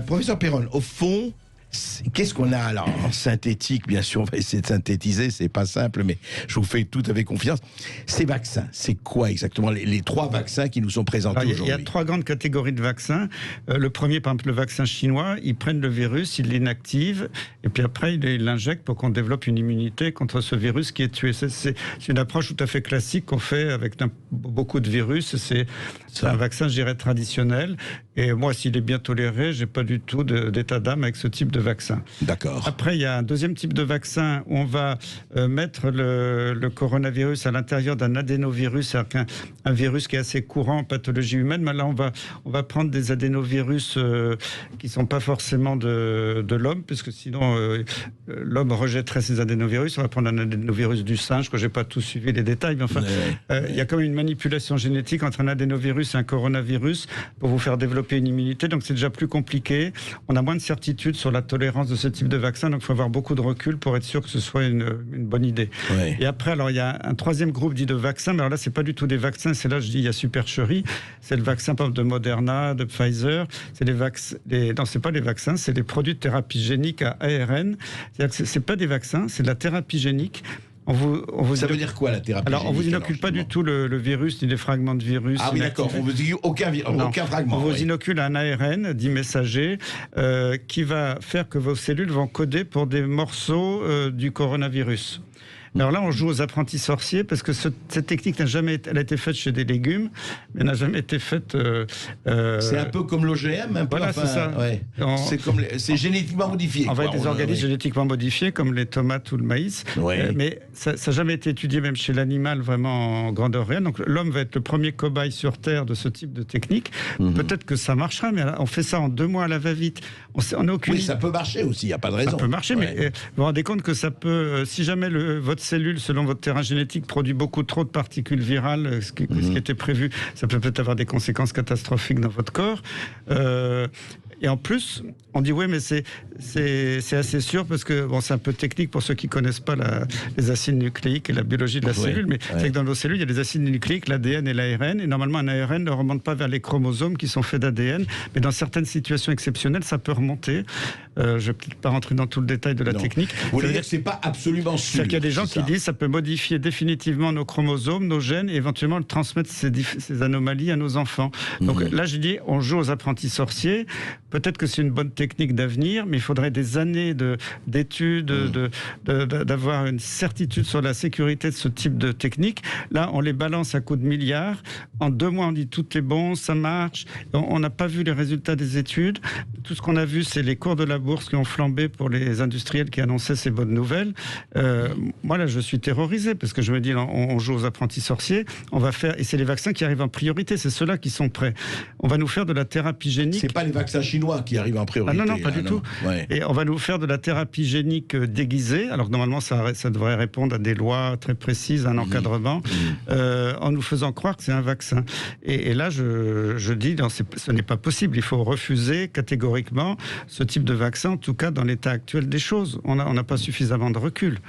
Professeur Perron, au fond, qu'est-ce qu'on a alors en synthétique? Bien sûr, on va essayer de synthétiser, c'est pas simple, mais je vous fais tout à fait confiance. Ces vaccins, c'est quoi exactement les 3 vaccins qui nous sont présentés aujourd'hui? Il y a 3 grandes catégories de vaccins. Le premier, par exemple, le vaccin chinois, ils prennent le virus, ils l'inactivent, et puis après, ils l'injectent pour qu'on développe une immunité contre ce virus qui est tué. C'est une approche tout à fait classique qu'on fait avec beaucoup de virus. C'est un vaccin, je dirais, traditionnel. Et moi, s'il est bien toléré, j'ai pas du tout d'état d'âme avec ce type de vaccin. D'accord. Après, il y a un deuxième type de vaccin où on va mettre le coronavirus à l'intérieur d'un adénovirus, c'est-à-dire un virus qui est assez courant en pathologie humaine. Mais là, on va prendre des adénovirus qui sont pas forcément de l'homme, puisque sinon l'homme rejetterait ces adénovirus. On va prendre un adénovirus du singe, que j'ai pas tout suivi les détails, mais enfin, il y a quand même une manipulation génétique entre un adénovirus et un coronavirus pour vous faire développer une immunité, donc c'est déjà plus compliqué. On a moins de certitude sur la tolérance de ce type de vaccin, donc il faut avoir beaucoup de recul pour être sûr que ce soit une bonne idée. Ouais. Et après, alors il y a un troisième groupe dit de vaccins, mais alors là c'est pas du tout des vaccins, c'est là je dis il y a supercherie, c'est le vaccin par exemple de Moderna, de Pfizer, c'est non c'est pas les vaccins, c'est des produits de thérapie génique à ARN, c'est-à-dire que c'est pas des vaccins, c'est de la thérapie génique. Ça veut dire quoi la thérapie génique? Alors, on vous inocule pas du tout le virus ni des fragments de virus. Ah oui, d'accord. On vous dit aucun fragment. On vous inocule un ARN dit messager qui va faire que vos cellules vont coder pour des morceaux du coronavirus. Alors là, on joue aux apprentis sorciers parce que cette technique elle a été faite chez des légumes, mais n'a jamais été faite. C'est un peu comme l'OGM, un peu. Voilà, c'est ça. Ouais. C'est génétiquement modifié. On va être des organismes génétiquement modifiés, comme les tomates ou le maïs. Ouais. Mais ça n'a jamais été étudié, même chez l'animal, vraiment en grandeur réelle. Donc l'homme va être le premier cobaye sur Terre de ce type de technique. Peut-être que ça marchera, mais on fait ça en 2 mois à la va-vite. Oui, ça peut marcher aussi. Il n'y a pas de raison. Ça peut marcher, mais vous vous rendez compte que ça peut, si jamais votre cellule, selon votre terrain génétique, produit beaucoup trop de particules virales, ce qui était prévu, ça peut peut-être avoir des conséquences catastrophiques dans votre corps. Et en plus, on dit oui, mais c'est assez sûr parce que c'est un peu technique pour ceux qui connaissent pas les acides nucléiques et la biologie de la cellule, mais c'est que dans nos cellules, il y a des acides nucléiques, l'ADN et l'ARN, et normalement un ARN ne remonte pas vers les chromosomes qui sont faits d'ADN, mais dans certaines situations exceptionnelles, ça peut remonter. Je vais peut-être pas rentrer dans tout le détail de la technique. Vous voulez dire que c'est pas absolument sûr? C'est qu'il y a des gens qui disent ça peut modifier définitivement nos chromosomes, nos gènes, et éventuellement transmettre ces anomalies à nos enfants. Donc là, je dis, on joue aux apprentis sorciers. Peut-être que c'est une bonne technique d'avenir, mais il faudrait des années d'études, d'avoir une certitude sur la sécurité de ce type de technique. Là, on les balance à coups de milliards. En 2 mois, on dit tout est bon, ça marche. On n'a pas vu les résultats des études. Tout ce qu'on a vu, c'est les cours de la bourse qui ont flambé pour les industriels qui annonçaient ces bonnes nouvelles. Moi, là, je suis terrorisé parce que je me dis, on joue aux apprentis sorciers. On va faire, et c'est les vaccins qui arrivent en priorité. C'est ceux-là qui sont prêts. On va nous faire de la thérapie génique. C'est pas les vaccins chinois qui arrivent en priorité. Ah non, pas du tout. Ouais. Et on va nous faire de la thérapie génique déguisée, alors que normalement ça devrait répondre à des lois très précises, à un encadrement, en nous faisant croire que c'est un vaccin. Et là, je dis, non, ce n'est pas possible. Il faut refuser catégoriquement ce type de vaccin, en tout cas dans l'état actuel des choses. On n'a pas suffisamment de recul.